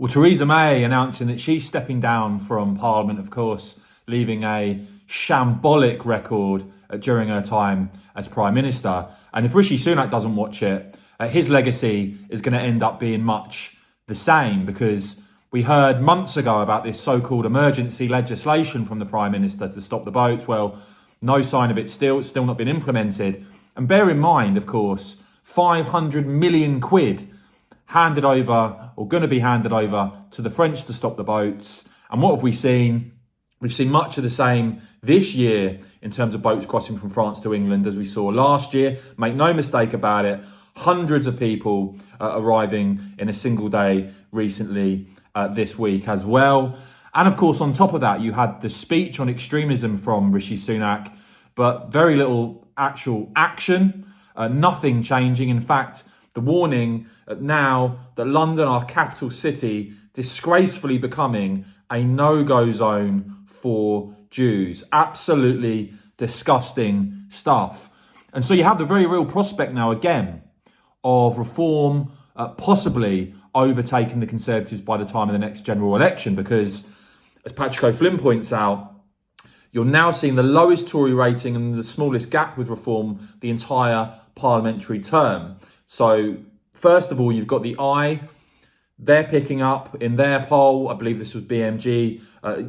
Well, Theresa May announcing that she's stepping down from Parliament, of course, leaving a shambolic record during her time as Prime Minister. And if Rishi Sunak doesn't watch it, his legacy is going to end up being much the same, because we heard months ago about this so-called emergency legislation from the Prime Minister to stop the boats. Well, no sign of it still. It's still not been implemented. And bear in mind, of course, 500 million quid handed over, or going to be handed over, to the French to stop the boats. And what have we seen? We've seen much of the same this year in terms of boats crossing from France to England as we saw last year. Make no mistake about it, hundreds of people arriving in a single day recently this week as well. And of course, on top of that, you had the speech on extremism from Rishi Sunak, but very little actual action, nothing changing. In fact, the warning now that London, our capital city, disgracefully becoming a no-go zone for Jews. Absolutely disgusting stuff. And so you have the very real prospect now again of reform possibly overtaking the Conservatives by the time of the next general election, because as Patrick O'Flynn points out, you're now seeing the lowest Tory rating and the smallest gap with reform the entire parliamentary term. So first of all, you've got the I. They're picking up in their poll. I believe this was BMG.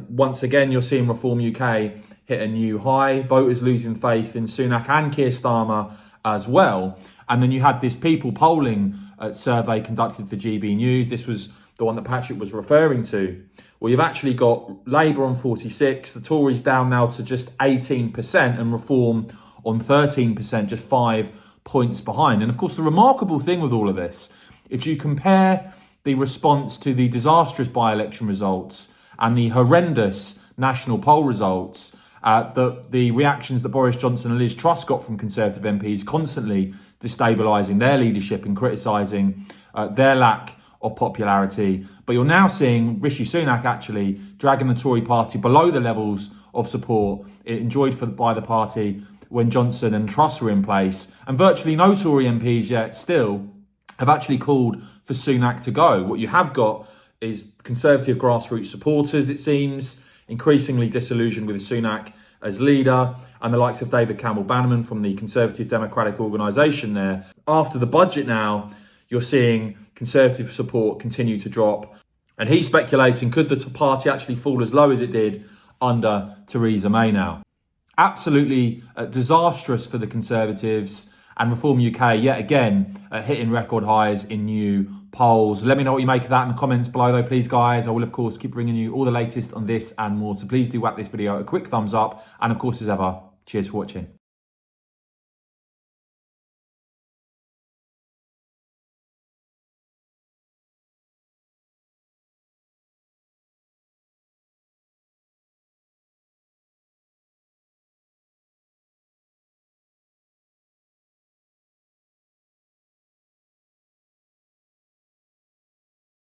Once again, you're seeing Reform UK hit a new high. Voters losing faith in Sunak and Keir Starmer as well. And then you had this people polling survey conducted for GB News. This was the one that Patrick was referring to. Well, you've actually got Labour on 46, the Tories down now to just 18%, and Reform on 13%, just 5 points behind. And of course, the remarkable thing with all of this, if you compare the response to the disastrous by-election results and the horrendous national poll results, the reactions that Boris Johnson and Liz Truss got from Conservative MPs constantly destabilising their leadership and criticising their lack of popularity. But you're now seeing Rishi Sunak actually dragging the Tory party below the levels of support it enjoyed by the party when Johnson and Truss were in place. And virtually no Tory MPs yet still have actually called for Sunak to go. What you have got is Conservative grassroots supporters, it seems, increasingly disillusioned with Sunak as leader, and the likes of David Campbell-Bannerman from the Conservative Democratic Organisation there. After the budget now, you're seeing Conservative support continue to drop. And he's speculating, could the party actually fall as low as it did under Theresa May now? Absolutely disastrous for the Conservatives, and Reform UK yet again hitting record highs in new polls. Let me know what you make of that in the comments below though, please guys. I will of course keep bringing you all the latest on this and more. So please do whack this video a quick thumbs up. And of course, as ever, cheers for watching.